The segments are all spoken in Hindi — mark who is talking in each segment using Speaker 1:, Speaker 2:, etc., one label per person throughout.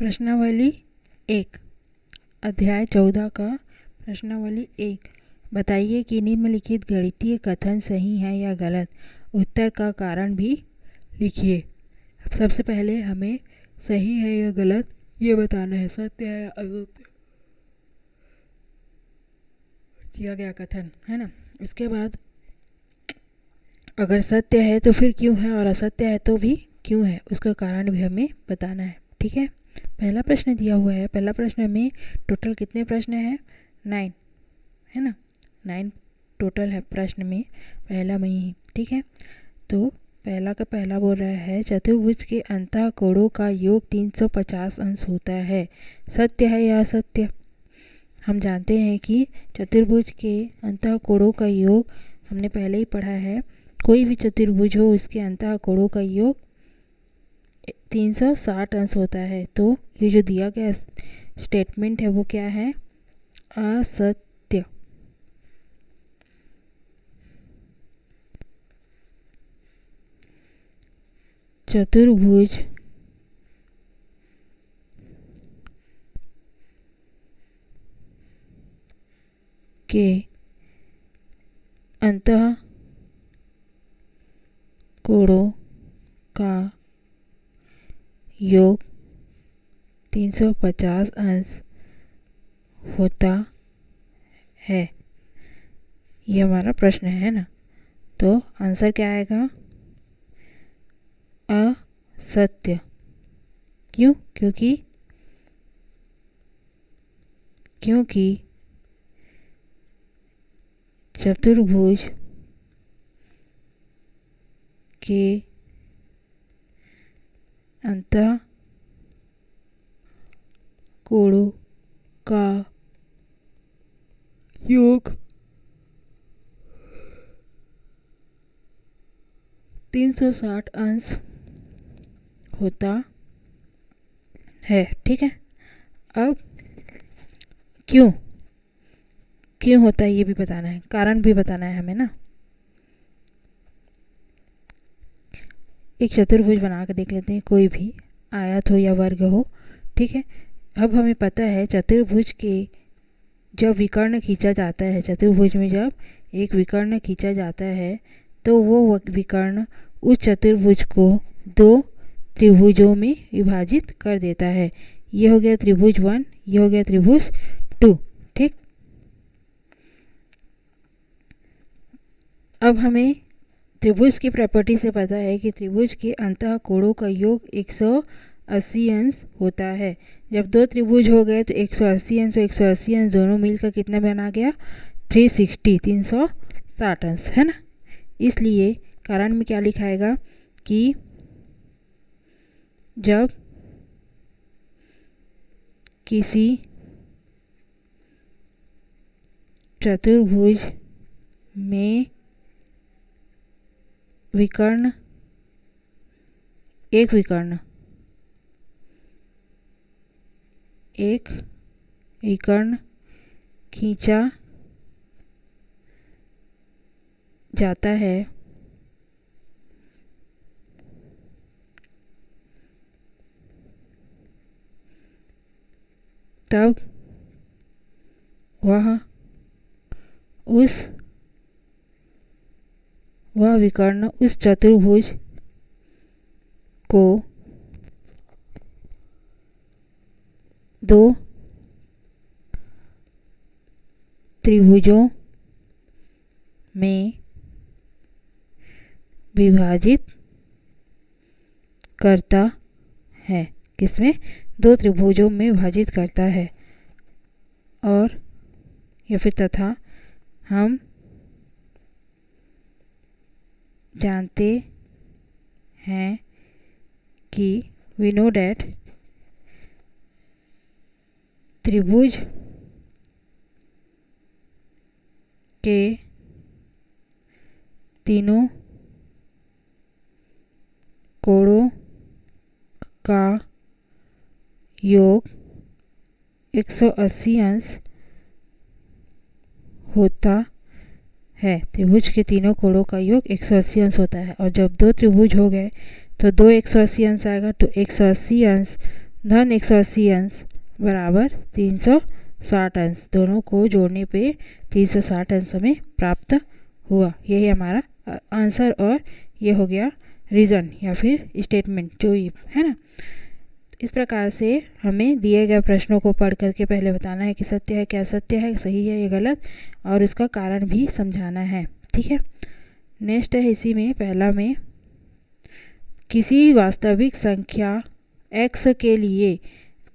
Speaker 1: प्रश्नावली 1, अध्याय 14 का प्रश्नावली 1। बताइए कि निम्नलिखित गणितीय कथन सही है या गलत। उत्तर का कारण भी लिखिए। सबसे पहले हमें सही है या गलत ये बताना है, सत्य है या असत्य किया गया कथन है ना। इसके बाद अगर सत्य है तो फिर क्यों है और असत्य है तो भी क्यों है, उसका कारण भी हमें बताना है। ठीक है, पहला प्रश्न दिया हुआ है। पहला प्रश्न में टोटल कितने प्रश्न हैं? 9 है ना, 9 टोटल है प्रश्न में, पहला में ही। ठीक है, तो पहला का पहला बोल रहा है चतुर्भुज के अंतः कोणों का योग 350 अंश होता है। सत्य है या असत्य? हम जानते हैं कि चतुर्भुज के अंतः कोणों का योग हमने पहले ही पढ़ा है, कोई भी चतुर्भुज हो उसके अंतः कोणों का योग 360 अंश होता है। तो ये जो दिया गया स्टेटमेंट है वो क्या है? असत्य। चतुर्भुज के अंतः कोणों का योग 350 अंश होता है, ये हमारा प्रश्न है ना। तो आंसर क्या आएगा? असत्य। क्यों? क्योंकि चतुर्भुज के अंतः कोणों का योग 360 अंश होता है। ठीक है, अब क्यों होता है ये भी बताना है, कारण भी बताना है हमें ना। एक चतुर्भुज बना कर देख लेते हैं, कोई भी आयत हो या वर्ग हो। ठीक है, अब हमें पता है चतुर्भुज के जब विकर्ण खींचा जाता है, चतुर्भुज में जब एक विकर्ण खींचा जाता है तो वो विकर्ण उस चतुर्भुज को 2 त्रिभुजों में विभाजित कर देता है। ये हो गया त्रिभुज 1, ये हो गया त्रिभुज 2। ठीक, अब हमें त्रिभुज की प्रॉपर्टी से पता है कि त्रिभुज के अंतः कोणों का योग 180 अंश होता है। जब 2 त्रिभुज हो गए तो 180 अंश और 180 अंश दोनों मिलकर कितना बना गया? 360 अंश है ना। इसलिए कारण में क्या लिखाएगा कि जब किसी चतुर्भुज में एक विकर्ण खींचा जाता है तब वह विकर्ण उस चतुर्भुज को 2 त्रिभुजों में विभाजित करता है। किसमें? 2 त्रिभुजों में विभाजित करता है। और या फिर तथा हम जानते हैं कि we know that त्रिभुज के तीनों कोणों का योग 180 अंश होता है। त्रिभुज के तीनों कोणों का योग 180 अंश होता है। और जब 2 त्रिभुज हो गए तो 2 180 अंश आएगा, तो 180 अंश धन 180 अंश बराबर 360 अंश, दोनों को जोड़ने पे 360 अंश हमें प्राप्त हुआ। यही हमारा आंसर और ये हो गया रीज़न या फिर स्टेटमेंट जो है ना। इस प्रकार से हमें दिए गए प्रश्नों को पढ़ करके पहले बताना है कि सत्य है क्या सत्य है, सही है या गलत, और उसका कारण भी समझाना है। ठीक है, नेक्स्ट है इसी में पहला में, किसी वास्तविक संख्या x के लिए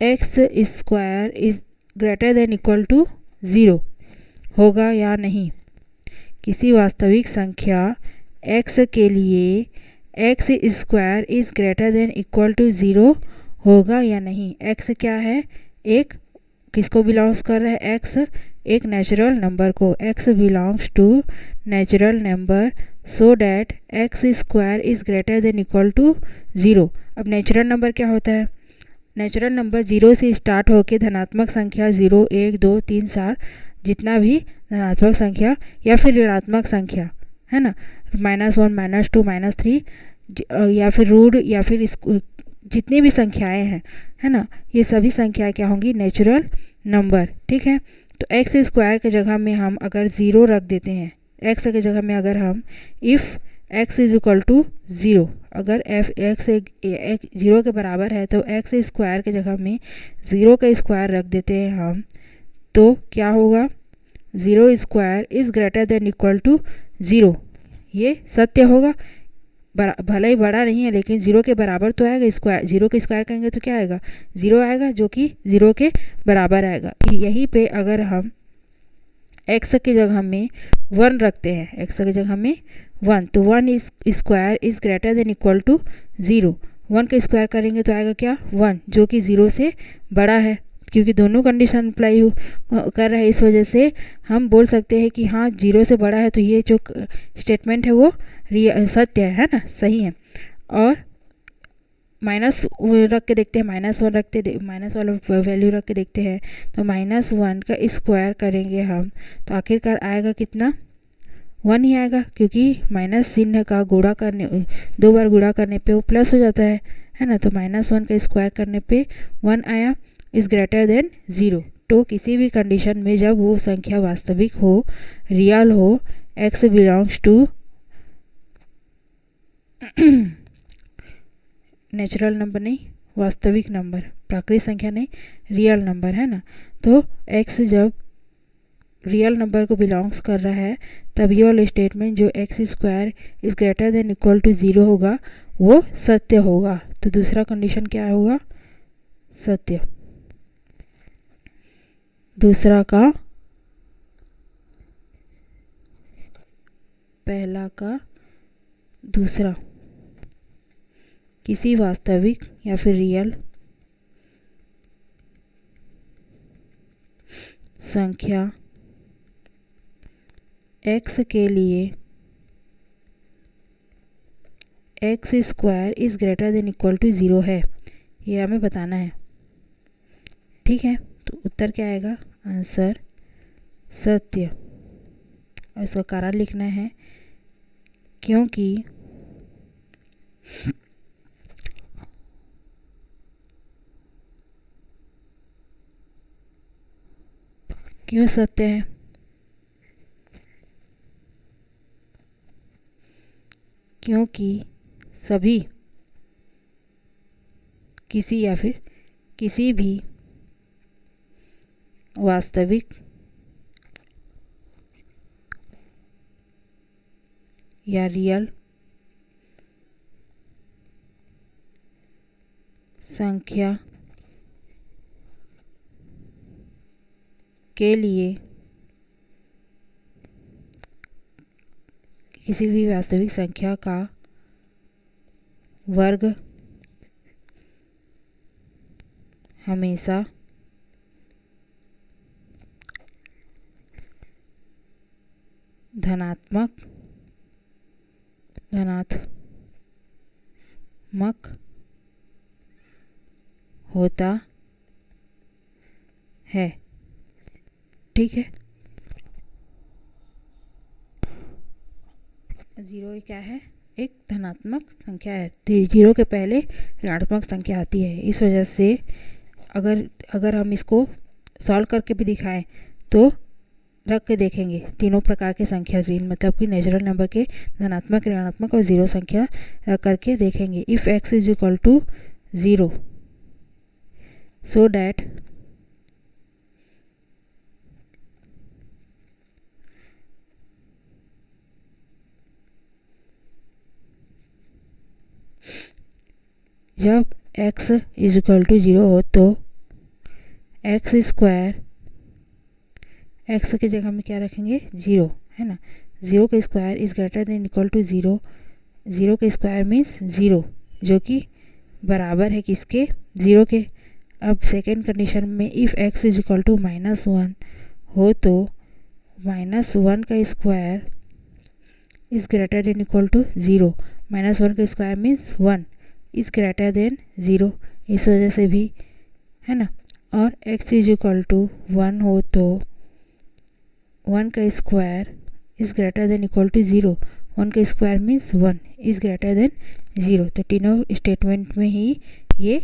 Speaker 1: x square is greater than equal to 0 होगा या नहीं। किसी वास्तविक संख्या x के लिए x square is greater than equal to 0 होगा या नहीं। x क्या है, एक किसको बिलोंग्स कर रहा है, x एक नेचुरल नंबर को, x belongs to natural number so that x square is greater than equal to 0। अब नेचुरल नंबर क्या होता है, नेचुरल नंबर 0 से स्टार्ट होकर धनात्मक संख्या 0, 1, 2, 3, 4 जितना भी धनात्मक संख्या या फिर ऋणात्मक संख्या है ना, -1, -2, -3 या फिर रूट या फिर जितनी भी संख्याएं हैं है ना, ये सभी संख्याएं क्या होंगी, नेचुरल नंबर। ठीक है, तो एक्स स्क्वायर के जगह में हम अगर 0 रख देते हैं, एक्स के जगह में अगर हम if x is equal to 0, अगर एफ एक्स 0 के बराबर है तो एक्स स्क्वायर के जगह में 0 का स्क्वायर रख देते हैं हम, तो क्या होगा, 0 square is greater than equal to 0, ये सत्य होगा। भले ही बड़ा नहीं है लेकिन 0 के बराबर तो आएगा, स्क्वायर 0 के स्क्वायर करेंगे तो क्या आएगा, 0 आएगा जो कि 0 के बराबर आएगा। यहीं पे अगर हम x की जगह में 1 रखते हैं, x की जगह में 1, तो 1 is square is greater than equal to 0, 1 का स्क्वायर करेंगे तो आएगा क्या, 1 जो कि 0 से बड़ा है, क्योंकि दोनों कंडीशन अप्लाई कर रहा है, इस वजह से हम बोल सकते हैं कि हाँ 0 से बड़ा है, तो ये जो स्टेटमेंट है वो सत्य है ना, सही है। और माइनस रख के देखते हैं, माइनस वाला वैल्यू रख के देखते हैं, तो -1 का स्क्वायर करेंगे हम तो आखिरकार आएगा कितना, 1 ही आएगा, क्योंकि माइनस चिन्ह का गुणा करने 2 बार गुणा करने पे वो प्लस हो जाता है ना, तो -1 का स्क्वायर करने पे 1 आया, इज़ ग्रेटर देन 0। तो किसी भी कंडीशन में जब वो संख्या वास्तविक हो, रियल हो, x belongs to natural number नहीं, वास्तविक नंबर, प्राकृतिक संख्या नहीं, रियल नंबर है ना, तो x जब रियल नंबर को बिलोंग्स कर रहा है तब ये वाला स्टेटमेंट जो x square is greater than equal to 0 होगा वो सत्य होगा। तो दूसरा कंडीशन क्या होगा, सत्य। दूसरा का पहला का दूसरा, किसी वास्तविक या फिर रियल संख्या x के लिए x square is greater than equal to 0 है, ये हमें बताना है। ठीक है, तो उत्तर क्या आएगा, आंसर सत्य। और इसका कारण लिखना है, क्योंकि क्यों सत्य है, क्योंकि सभी किसी या फिर किसी भी वास्तविक या रियल संख्या के लिए किसी भी वास्तविक संख्या का वर्ग हमेशा धनात्मक होता है। ठीक है, 0 क्या है, एक धनात्मक संख्या है, 0 के पहले ऋणात्मक संख्या आती है। इस वजह से अगर हम इसको सॉल्व करके भी दिखाएं तो रख के देखेंगे तीनों प्रकार के संख्या ऋण मतलब कि नेचुरल नंबर के धनात्मक, ऋणात्मक और 0 संख्या रख करके देखेंगे। If x is equal to 0 so that जब x इज इक्वल टू 0 हो तो एक्स स्क्वायर, एक्स की जगह में क्या रखेंगे 0, है ना। 0 का square is greater than equal to 0, 0 का स्क्वायर मीन्स 0 जो कि बराबर है किसके 0 के। अब सेकेंड कंडीशन में if x is equal to -1 हो तो -1 का square is greater than equal to 0, -1 का square means 1 is greater than 0, इस वजह से भी, है ना। और x इज इक्वल टू 1 हो तो 1 का square is greater than equal to 0, 1 का square means 1 is greater than 0। तो तीनों स्टेटमेंट में ही ये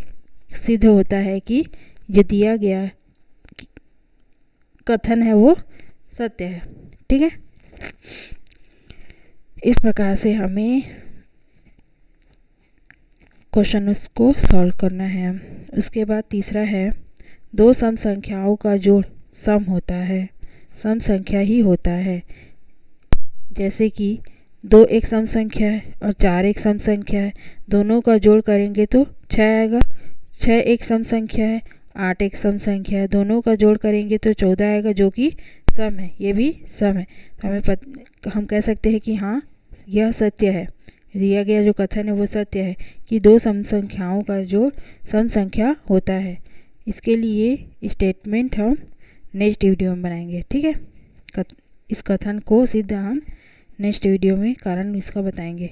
Speaker 1: सिद्ध होता है कि जो दिया गया कथन है वो सत्य है। ठीक है, इस प्रकार से हमें क्वेश्चन को सॉल्व करना है। उसके बाद तीसरा है, दो सम संख्याओं का जोड़ सम होता है, सम संख्या ही होता है। जैसे कि 2 एक सम संख्या है और 4 एक सम संख्या है, दोनों का जोड़ करेंगे तो 6 आएगा। 6 एक सम संख्या है, 8 एक सम संख्या है, दोनों का जोड़ करेंगे तो 14 आएगा जो कि सम है, ये भी सम है। तो हम कह सकते हैं कि हाँ यह सत्य है, दिया गया जो कथन है वो सत्य है कि दो सम संख्याओं का जोड़ सम संख्या होता है। इसके लिए स्टेटमेंट हम नेक्स्ट वीडियो में बनाएंगे। ठीक है, इस कथन को सिद्ध हम नेक्स्ट वीडियो में कारण इसका बताएंगे।